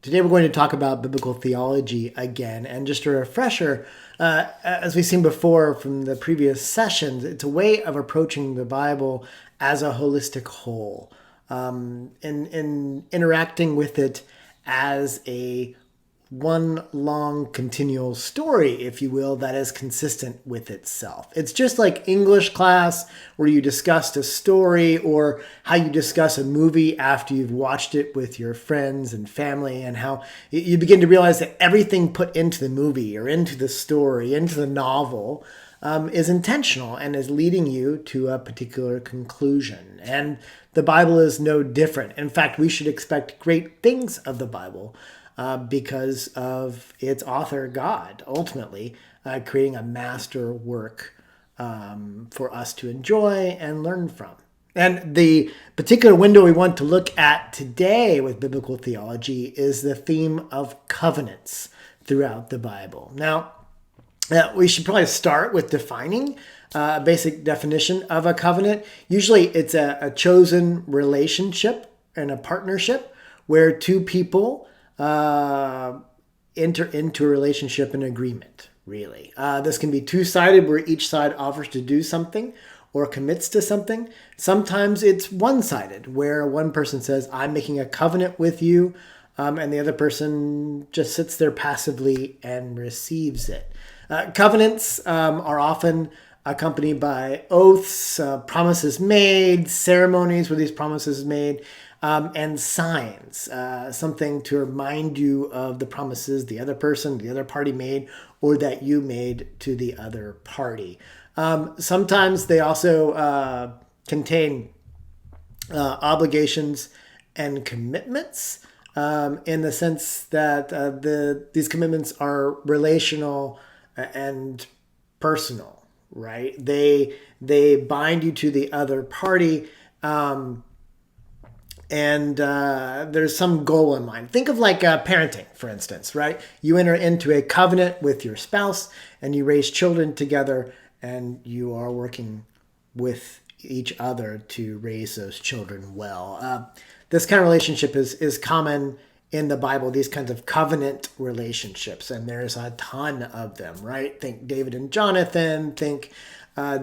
Today we're going to talk about biblical theology again, and just a refresher, as we've seen before from the previous sessions, it's a way of approaching the Bible as a holistic whole, in interacting with it as a one long continual story, if you will, that is consistent with itself. It's just like English class where you discussed a story or how you discuss a movie after you've watched it with your friends and family, and how you begin to realize that everything put into the movie or into the story, into the novel, is intentional and is leading you to a particular conclusion. And the Bible is no different. In fact, we should expect great things of the Bible because of its author, God, ultimately creating a master work for us to enjoy and learn from. And the particular window we want to look at today with biblical theology is the theme of covenants throughout the Bible. Now, we should probably start with defining a basic definition of a covenant. Usually it's a chosen relationship and a partnership where two people enter into a relationship and agreement, really. This can be two-sided, where each side offers to do something or commits to something. Sometimes it's one-sided, where one person says, I'm making a covenant with you, and the other person just sits there passively and receives it. Covenants are often accompanied by oaths, promises made, ceremonies where these promises are made, and signs, something to remind you of the promises the other person, the other party made, or that you made to the other party. Sometimes they also contain obligations and commitments, in the sense that these commitments are relational and personal, right? They bind you to the other party, and there's some goal in mind. Think of like parenting, for instance, right? You enter into a covenant with your spouse and you raise children together, and you are working with each other to raise those children well. This kind of relationship is common in the Bible, these kinds of covenant relationships, and there's a ton of them, right? Think David and Jonathan, think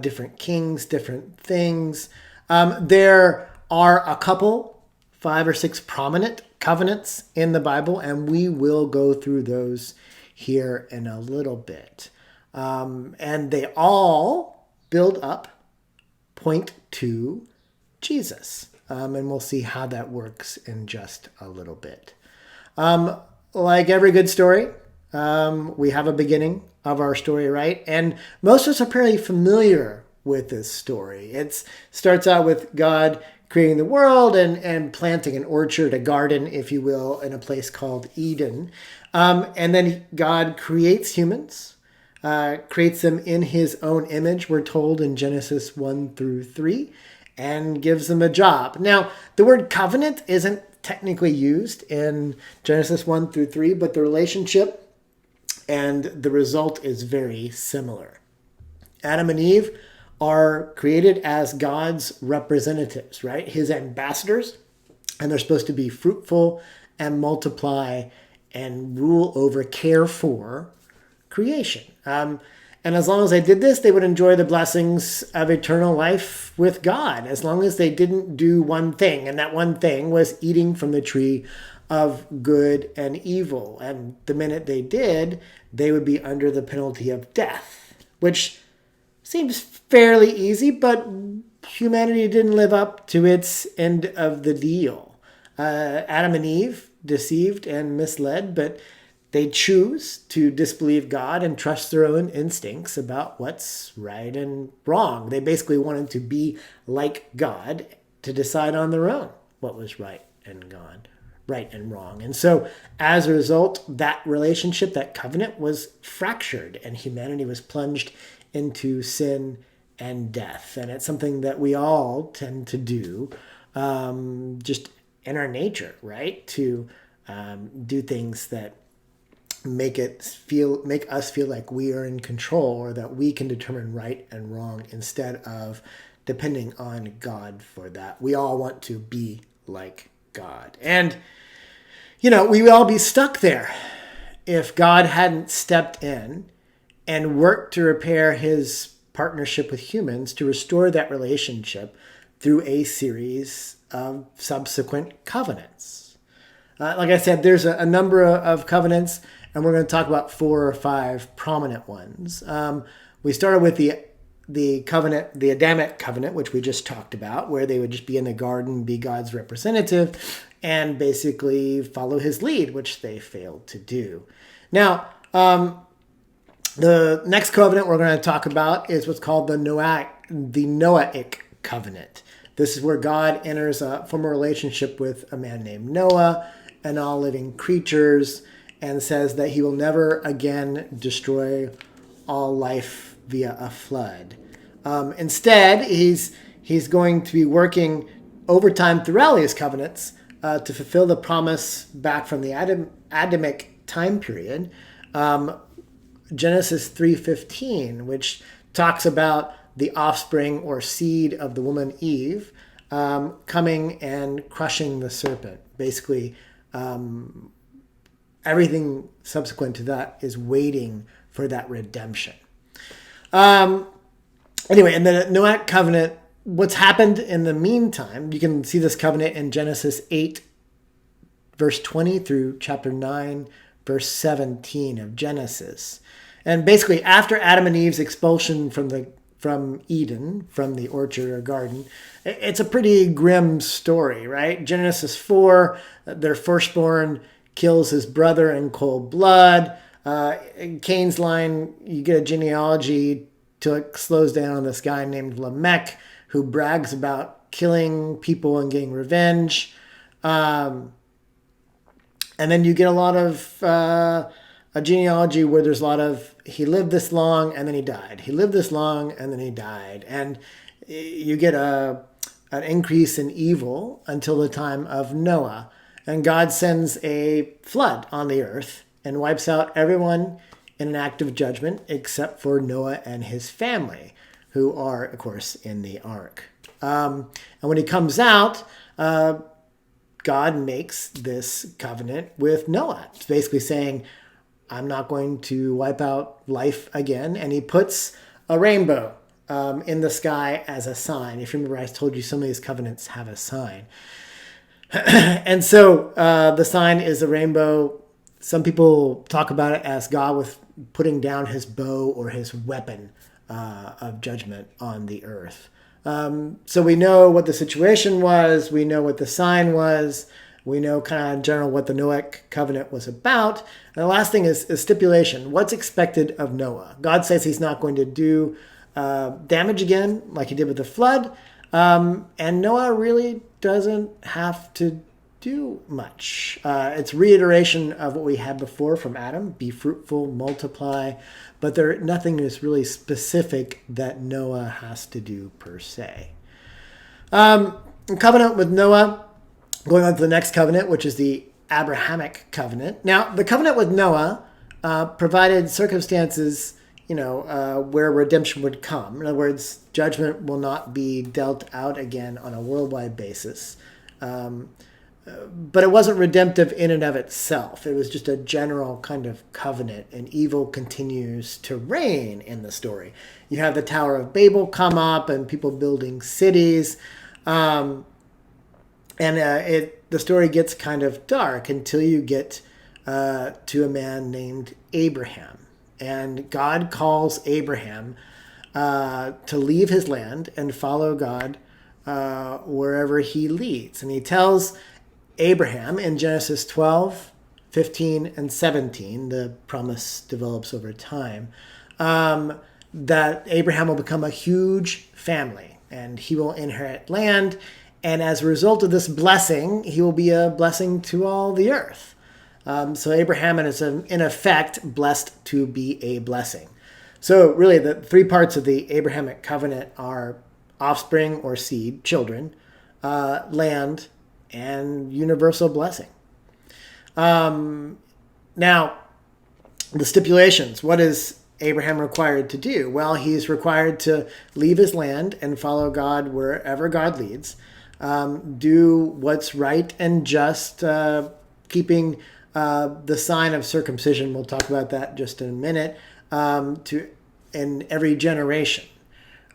different kings, different things. There are a couple, 5 or 6 prominent covenants in the Bible, and we will go through those here in a little bit. And they all build up, point to Jesus. And we'll see how that works in just a little bit. Like every good story, we have a beginning of our story, right? And most of us are pretty familiar with this story. It starts out with God creating the world and planting an orchard, a garden, if you will, in a place called Eden. And then God creates humans, creates them in his own image, we're told in Genesis 1-3, and gives them a job. Now, the word covenant isn't technically used in Genesis 1-3, but the relationship and the result is very similar. Adam and Eve are created as God's representatives, right? His ambassadors, and they're supposed to be fruitful and multiply and rule over, care for creation. And as long as they did this, they would enjoy the blessings of eternal life with God, as long as they didn't do one thing. And that one thing was eating from the tree of good and evil. And the minute they did, they would be under the penalty of death, which seems fairly easy, but humanity didn't live up to its end of the deal. Adam and Eve deceived and misled, but they choose to disbelieve God and trust their own instincts about what's right and wrong. They basically wanted to be like God, to decide on their own what was right and wrong. And so as a result, that relationship, that covenant, was fractured and humanity was plunged into sin and death. And it's something that we all tend to do, just in our nature, right? To do things that make us feel like we are in control, or that we can determine right and wrong, instead of depending on God for that. We all want to be like God. And We would all be stuck there if God hadn't stepped in and worked to repair his partnership with humans to restore that relationship through a series of subsequent covenants. Like I said, there's a number of covenants, and we're going to talk about 4 or 5 prominent ones. We started with the covenant, the Adamic Covenant, which we just talked about, where they would just be in the garden, be God's representative, and basically follow his lead, which they failed to do. Now, the next covenant we're going to talk about is what's called the Noahic Covenant. This is where God enters a former relationship with a man named Noah and all living creatures, and says that he will never again destroy all life via a flood. Instead, he's going to be working overtime throughout his covenants to fulfill the promise back from the Adamic time period. Genesis 3:15, which talks about the offspring or seed of the woman Eve coming and crushing the serpent. Basically, everything subsequent to that is waiting for that redemption. Anyway, in the Noahic Covenant, what's happened in the meantime, you can see this covenant in Genesis 8, verse 20 through chapter 9, verse 17 of Genesis. And basically, after Adam and Eve's expulsion from Eden, from the orchard or garden, it's a pretty grim story, right? Genesis 4, their firstborn kills his brother in cold blood. In Cain's line, you get a genealogy till it slows down on this guy named Lamech, who brags about killing people and getting revenge. And then you get a lot of a genealogy where there's a lot of, he lived this long and then he died. He lived this long and then he died. And you get an increase in evil until the time of Noah. And God sends a flood on the earth and wipes out everyone in an act of judgment except for Noah and his family, who are, of course, in the ark. And when he comes out, God makes this covenant with Noah. It's basically saying, I'm not going to wipe out life again. And he puts a rainbow in the sky as a sign. If you remember, I told you some of these covenants have a sign. And so the sign is a rainbow. Some people talk about it as God with putting down his bow or his weapon of judgment on the earth. So we know what the situation was. We know what the sign was. We know kind of in general what the Noahic Covenant was about. And the last thing is stipulation. What's expected of Noah? God says he's not going to do damage again like he did with the flood. And Noah really doesn't have to do much. It's reiteration of what we had before from Adam: be fruitful, multiply, but nothing is really specific that Noah has to do per se. Covenant with Noah, going on to the next covenant, which is the Abrahamic Covenant. Now, the covenant with Noah provided circumstances, where redemption would come. In other words, judgment will not be dealt out again on a worldwide basis. But it wasn't redemptive in and of itself. It was just a general kind of covenant, and evil continues to reign in the story. You have the Tower of Babel come up and people building cities. The story gets kind of dark until you get to a man named Abraham. And God calls Abraham to leave his land and follow God wherever he leads. And he tells Abraham in Genesis 12, 15, and 17, the promise develops over time, that Abraham will become a huge family and he will inherit land. And as a result of this blessing, he will be a blessing to all the earth. So Abraham is, in effect, blessed to be a blessing. So really, the 3 parts of the Abrahamic Covenant are offspring or seed, children, land, and universal blessing. Now, the stipulations. What is Abraham required to do? Well, he's required to leave his land and follow God wherever God leads. Do what's right and just keeping the sign of circumcision. We'll talk about that just in a minute. In every generation.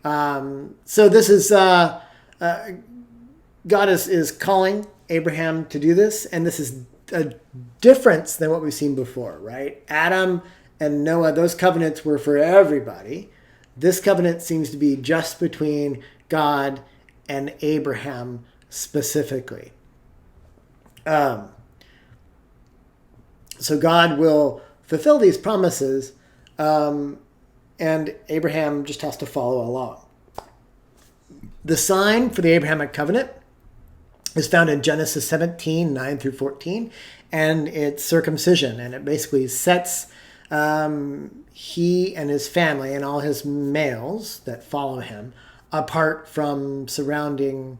So this is God is calling Abraham to do this, and this is a difference than what we've seen before, right? Adam and Noah, those covenants were for everybody. This covenant seems to be just between God and Abraham specifically. So God will fulfill these promises, and Abraham just has to follow along. The sign for the Abrahamic Covenant is found in Genesis 17, 9 through 14, and it's circumcision. And it basically sets he and his family and all his males that follow him apart from surrounding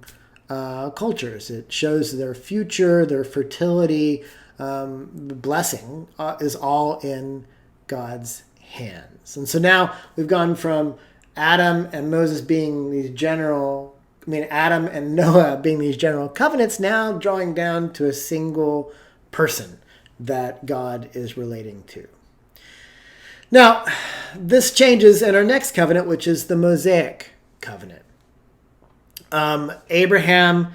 cultures. It shows their future, their fertility. The blessing is all in God's hands. And so now we've gone from Adam and Moses being these Adam and Noah being these general covenants, now drawing down to a single person that God is relating to. Now, this changes in our next covenant, which is the Mosaic Covenant. Abraham,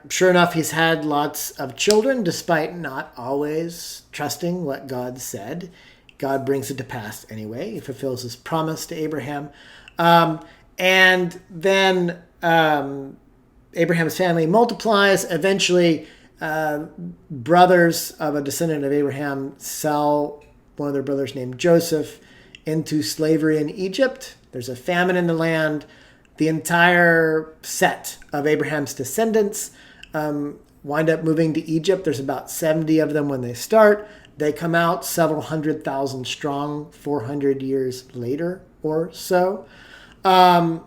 sure enough, he's had lots of children, despite not always trusting what God said. God brings it to pass anyway. He fulfills his promise to Abraham. And then Abraham's family multiplies. Eventually, brothers of a descendant of Abraham sell one of their brothers named Joseph into slavery in Egypt. There's a famine in the land. The entire set of Abraham's descendants wind up moving to Egypt. There's about 70 of them when they start. They come out several 100,000 strong 400 years later or so. And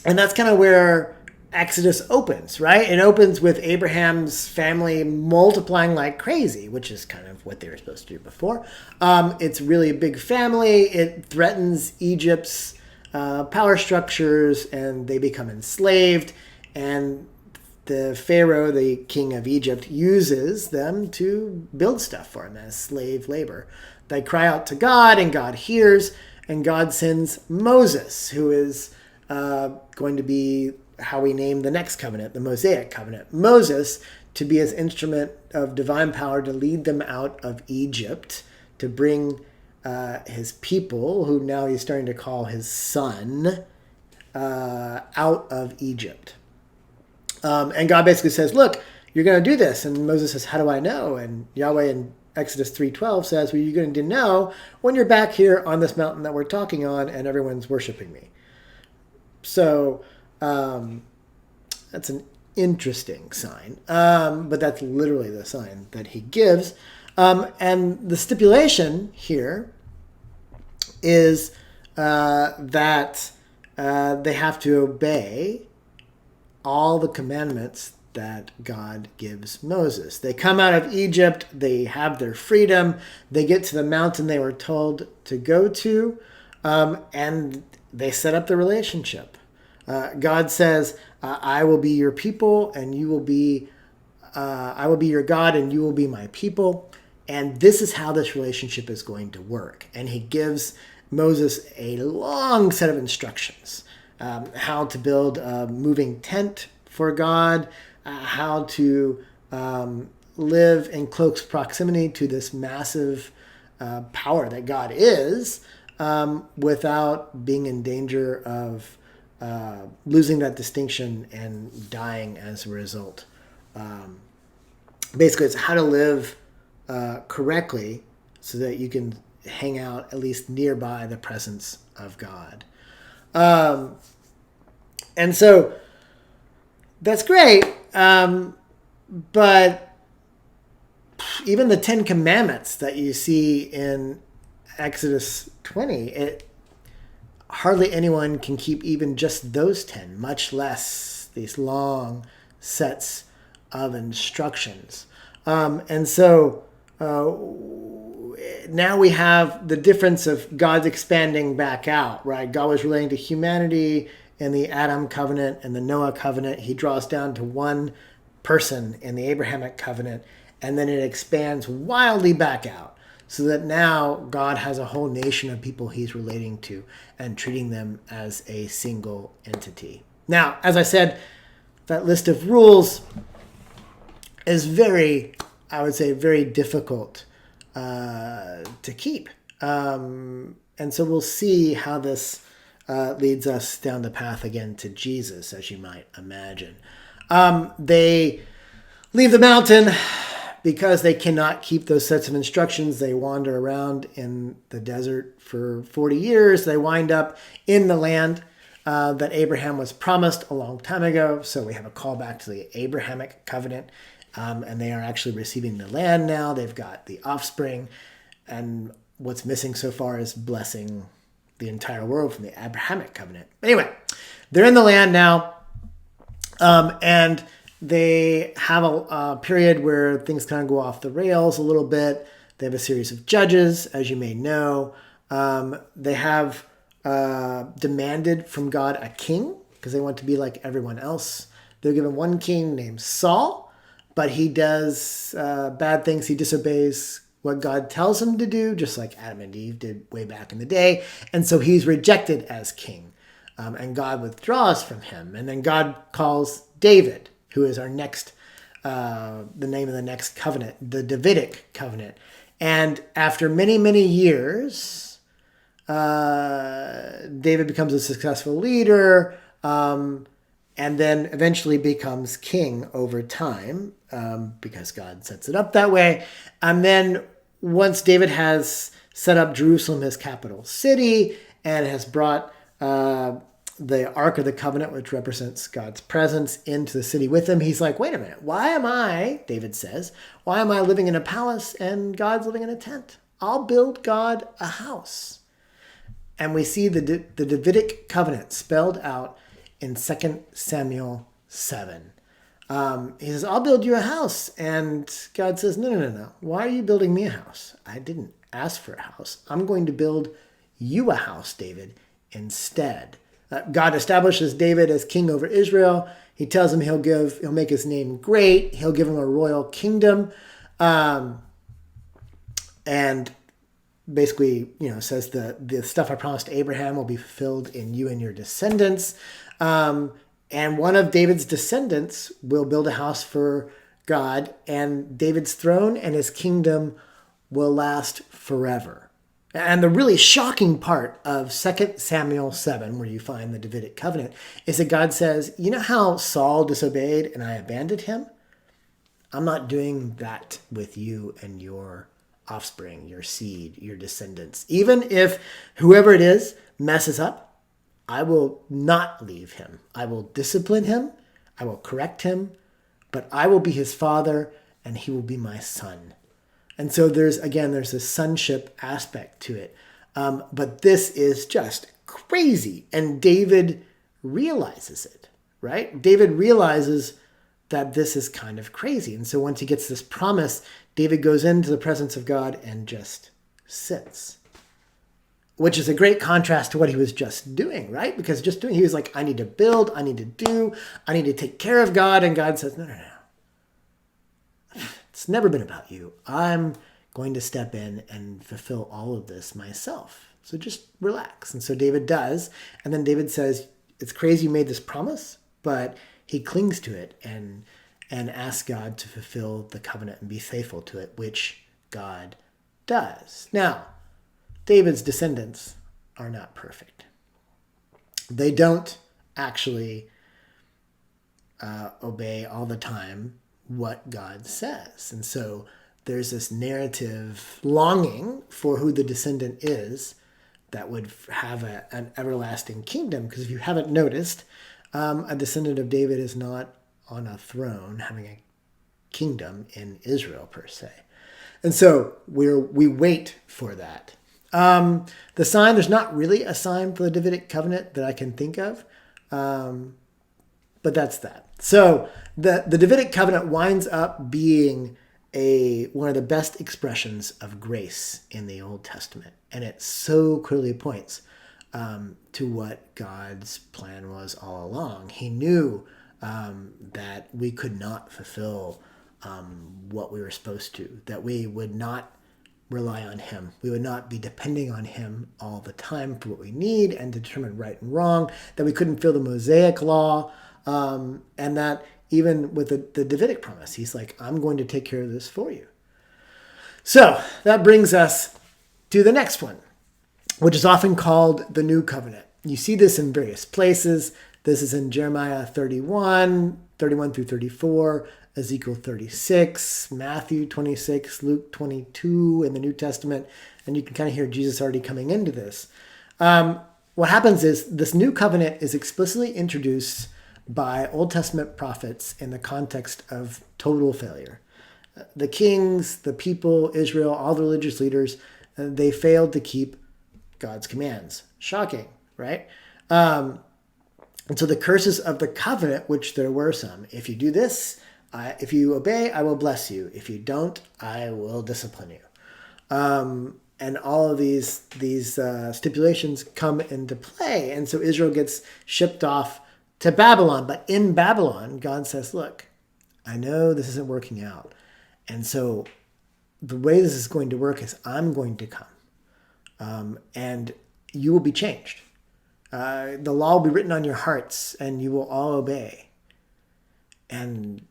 that's kind of where Exodus opens, right? It opens with Abraham's family multiplying like crazy, which is kind of what they were supposed to do before. It's really a big family. It threatens Egypt's power structures, and they become enslaved. And the Pharaoh, the king of Egypt, uses them to build stuff for him as slave labor. They cry out to God, and God hears, and God sends Moses, who is going to be how we name the next covenant, the Mosaic Covenant. Moses, to be his instrument of divine power to lead them out of Egypt, to bring his people, who now he's starting to call his son, out of Egypt. And God basically says, look, you're going to do this. And Moses says, how do I know? And Yahweh in Exodus 3:12 says, well, you're going to know when you're back here on this mountain that we're talking on and everyone's worshiping me. So that's an interesting sign. But that's literally the sign that he gives. And the stipulation here is that they have to obey all the commandments that God gives Moses. They come out of Egypt, they have their freedom, they get to the mountain they were told to go to, and they set up the relationship. God says, I will be your people, and you will be, I will be your God, and you will be my people. And this is how this relationship is going to work. And he gives Moses a long set of instructions. How to build a moving tent for God, how to live in close proximity to this massive power that God is, without being in danger of losing that distinction and dying as a result. Basically, it's how to live correctly so that you can hang out at least nearby the presence of God. And so that's great. But even the 10 Commandments that you see in Exodus 20, hardly anyone can keep even just those 10, much less these long sets of instructions. And so now we have the difference of God's expanding back out, right? God was relating to humanity in the Adam covenant and the Noah covenant. He draws down to one person in the Abrahamic covenant. and then it expands wildly back out. So that now God has a whole nation of people he's relating to and treating them as a single entity. Now, as I said, that list of rules is I would say, very difficult to keep. And so we'll see how this leads us down the path again to Jesus, as you might imagine. They leave the mountain. Because they cannot keep those sets of instructions, they wander around in the desert for 40 years. They wind up in the land that Abraham was promised a long time ago. So we have a callback to the Abrahamic Covenant. And they are actually receiving the land now. They've got the offspring. And what's missing so far is blessing the entire world from the Abrahamic Covenant. Anyway, they're in the land now. And they have a period where things kind of go off the rails a little bit. They have a series of judges, as you may know. They have demanded from God a king because they want to be like everyone else. They're given one king named Saul, but he does bad things. He disobeys what God tells him to do, just like Adam and Eve did way back in the day. And so he's rejected as king, and God withdraws from him. And then God calls David, who is our next, the name of the next covenant, the Davidic Covenant. And after many, many years, David becomes a successful leader, and then eventually becomes king over time, because God sets it up that way. And then once David has set up Jerusalem, his capital city, and has brought the Ark of the Covenant, which represents God's presence, into the city with him, he's like, wait a minute, why am I, David says, why am I living in a palace and God's living in a tent? I'll build God a house. And we see the Davidic Covenant spelled out in 2 Samuel 7. He says, I'll build you a house. And God says, no. Why are you building me a house? I didn't ask for a house. I'm going to build you a house, David, instead. God establishes David as king over Israel. He tells him he'll make his name great. He'll give him a royal kingdom. And basically, says the stuff I promised Abraham will be fulfilled in you and your descendants. And one of David's descendants will build a house for God, and David's throne and his kingdom will last forever. And the really shocking part of 2 Samuel 7, where you find the Davidic Covenant, is that God says, you know how Saul disobeyed and I abandoned him? I'm not doing that with you and your offspring, your seed, your descendants. Even if whoever it is messes up, I will not leave him. I will discipline him. I will correct him. But I will be his father and he will be my son. And so there's this sonship aspect to it. But this is just crazy. And David realizes it, right? David realizes that this is kind of crazy. And so once he gets this promise, David goes into the presence of God and just sits, which is a great contrast to what he was just doing, right? Because he was like, I need to build, I need to do, I need to take care of God. And God says, no. It's never been about you. I'm going to step in and fulfill all of this myself. So just relax. And so David does. And then David says, it's crazy you made this promise, but he clings to it and asks God to fulfill the covenant and be faithful to it, which God does. Now, David's descendants are not perfect. They don't actually obey all the time what God says. And so there's this narrative longing for who the descendant is that would have an everlasting kingdom. Because if you haven't noticed, a descendant of David is not on a throne having a kingdom in Israel per se. And so we wait for that. The sign, there's not really a sign for the Davidic Covenant that I can think of. But that's that. So the Davidic Covenant winds up being one of the best expressions of grace in the Old Testament. And it so clearly points to what God's plan was all along. He knew that we could not fulfill what we were supposed to, that we would not rely on him. We would not be depending on him all the time for what we need and to determine right and wrong, that we couldn't feel the Mosaic law, and that even with the Davidic promise, he's like, I'm going to take care of this for you. So that brings us to the next one, which is often called the New Covenant. You see this in various places. This is in Jeremiah 31 through 34, Ezekiel 36, Matthew 26, Luke 22 in the New Testament. And you can kind of hear Jesus already coming into this. What happens is this New Covenant is explicitly introduced by Old Testament prophets in the context of total failure. The kings, the people, Israel, all the religious leaders, they failed to keep God's commands. Shocking, right? And so the curses of the covenant, which there were some, if you do this, if you obey, I will bless you. If you don't, I will discipline you. And all of these stipulations come into play. And so Israel gets shipped off to Babylon. But in Babylon, God says, look, I know this isn't working out. And so the way this is going to work is I'm going to come. And you will be changed. The law will be written on your hearts and you will all obey. And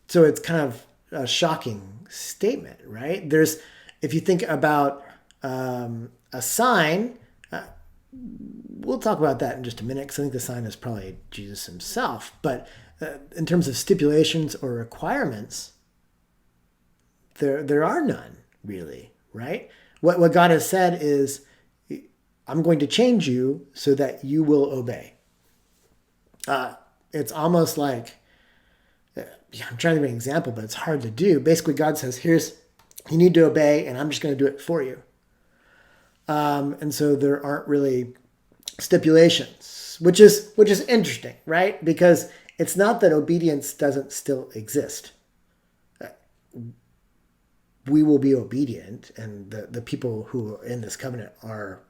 so it's kind of a shocking statement, right? If you think about a sign, we'll talk about that in just a minute because I think the sign is probably Jesus himself. But in terms of stipulations or requirements, there are none really, right? What God has said is, I'm going to change you so that you will obey. It's almost like, I'm trying to give an example, but it's hard to do. Basically, God says, you need to obey, and I'm just going to do it for you. And so there aren't really stipulations, which is interesting, right? Because it's not that obedience doesn't still exist. We will be obedient, and the people who are in this covenant are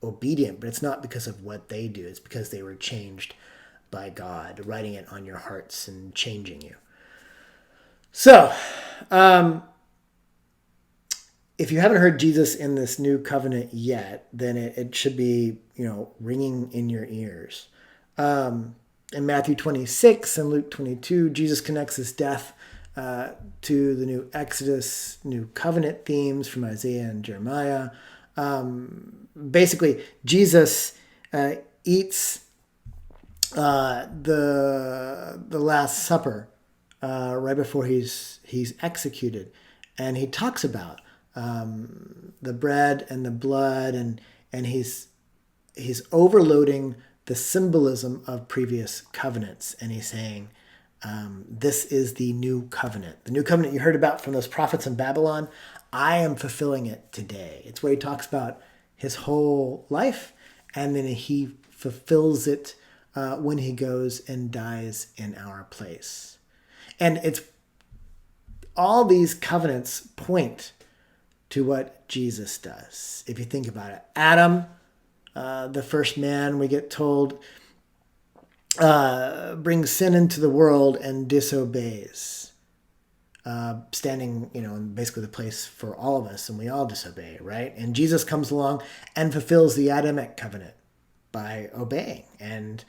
obedient, but it's not because of what they do. It's because they were changed by God, writing it on your hearts and changing you. So, if you haven't heard Jesus in this new covenant yet, then it should be, ringing in your ears. In Matthew 26 and Luke 22, Jesus connects his death to the new Exodus, new covenant themes from Isaiah and Jeremiah. Basically, Jesus eats the Last Supper right before he's executed, and he talks about the bread and the blood, and he's overloading the symbolism of previous covenants, and he's saying, this is the new covenant. The new covenant you heard about from those prophets in Babylon, I am fulfilling it today. It's where he talks about his whole life, and then he fulfills it when he goes and dies in our place. And it's all these covenants point to what Jesus does. If you think about it, Adam, the first man, we get told, brings sin into the world and disobeys, standing, in basically the place for all of us, and we all disobey, right? And Jesus comes along and fulfills the Adamic covenant by obeying and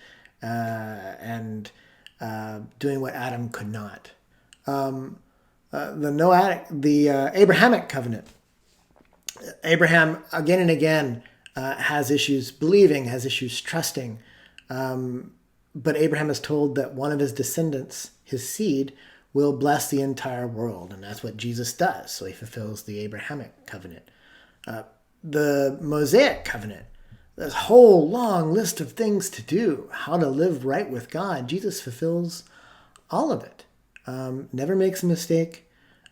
doing what Adam could not. The Abrahamic covenant. Abraham again and again has issues believing, has issues trusting. But Abraham is told that one of his descendants, his seed, will bless the entire world. And that's what Jesus does. So he fulfills the Abrahamic covenant. The Mosaic covenant, this whole long list of things to do, how to live right with God. Jesus fulfills all of it. Never makes a mistake,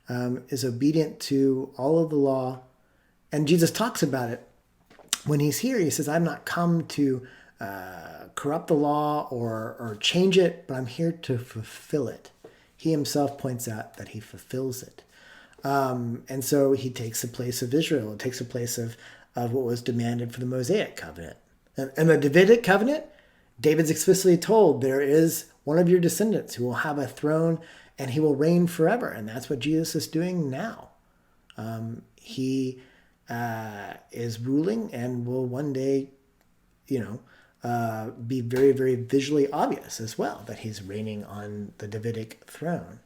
is obedient to all of the law. And Jesus talks about it when he's here. He says, I've not come to corrupt the law or change it, but I'm here to fulfill it. He himself points out that he fulfills it. And so he takes the place of Israel. It takes the place of what was demanded for the Mosaic Covenant. And the Davidic Covenant, David's explicitly told, there is one of your descendants who will have a throne and he will reign forever. And that's what Jesus is doing now. He is ruling and will one day, be very, very visually obvious as well, that he's reigning on the Davidic throne.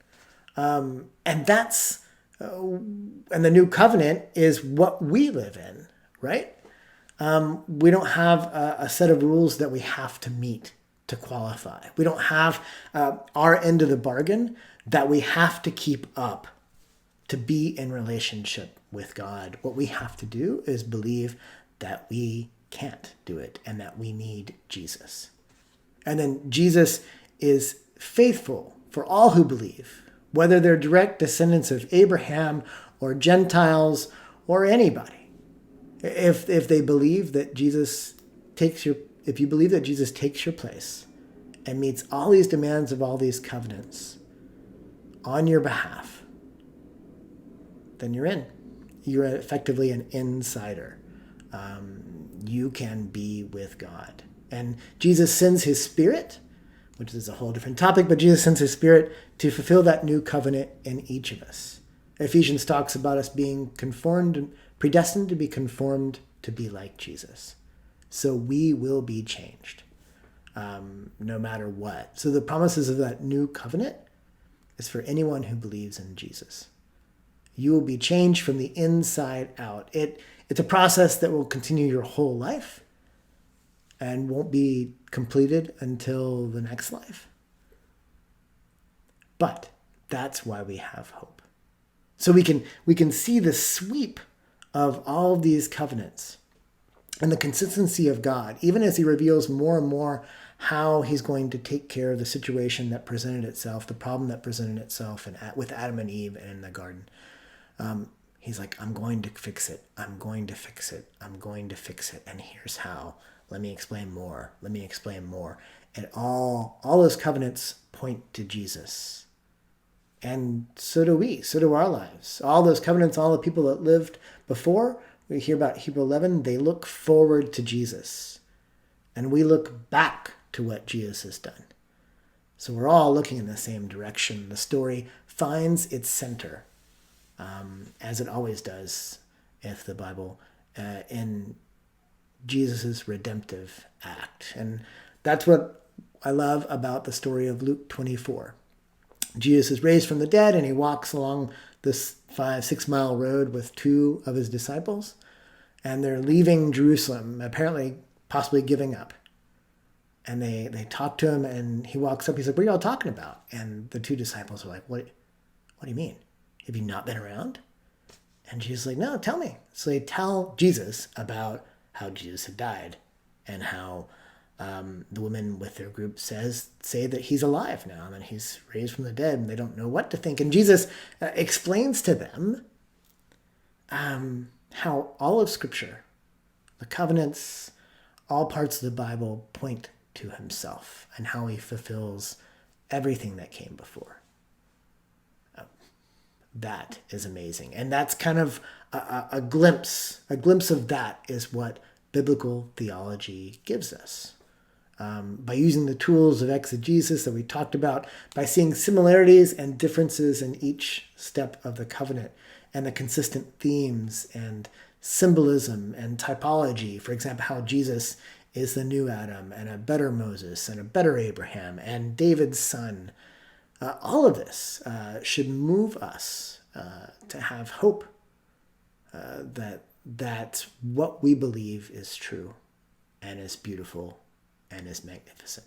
And that's, and the new covenant is what we live in, right? We don't have a set of rules that we have to meet to qualify. We don't have our end of the bargain that we have to keep up to be in relationship with God. What we have to do is believe that we can't do it and that we need Jesus. And then Jesus is faithful for all who believe, whether they're direct descendants of Abraham or Gentiles or anybody. If they believe that Jesus takes your, if you believe that Jesus takes your place and meets all these demands of all these covenants on your behalf, then you're in. You're effectively an insider. You can be with God. And Jesus sends his Spirit, which is a whole different topic, but Jesus sends his Spirit to fulfill that new covenant in each of us. Ephesians talks about us being conformed, predestined to be conformed to be like Jesus. So we will be changed, no matter what. So the promises of that new covenant is for anyone who believes in Jesus. You will be changed from the inside out. It's a process that will continue your whole life and won't be completed until the next life. But that's why we have hope. So we can see the sweep of all of these covenants and the consistency of God, even as he reveals more and more how he's going to take care of the situation that presented itself, the problem that presented itself with Adam and Eve and in the garden. He's like, I'm going to fix it. I'm going to fix it. I'm going to fix it. And here's how. Let me explain more. Let me explain more. And all those covenants point to Jesus. And so do we. So do our lives. All those covenants, all the people that lived before, we hear about Hebrew 11, they look forward to Jesus. And we look back to what Jesus has done. So we're all looking in the same direction. The story finds its center, as it always does if the Bible, in Jesus' redemptive act. And that's what I love about the story of Luke 24. Jesus is raised from the dead and he walks along this 5-6 mile road with two of his disciples, and they're leaving Jerusalem, apparently possibly giving up. And they talk to him, and he walks up. He's like, what are y'all talking about? And the two disciples are like, what do you mean? Have you not been around? And Jesus is like, no, tell me. So they tell Jesus about how Jesus had died and how the women with their group say that he's alive now and that he's raised from the dead, and they don't know what to think. And Jesus explains to them how all of Scripture, the covenants, all parts of the Bible point to himself and how he fulfills everything that came before. That is amazing. And that's kind of a glimpse of that is what biblical theology gives us. By using the tools of exegesis that we talked about, by seeing similarities and differences in each step of the covenant, and the consistent themes and symbolism and typology, for example, how Jesus is the new Adam and a better Moses and a better Abraham and David's son. All of this should move us to have hope that what we believe is true and is beautiful and is magnificent.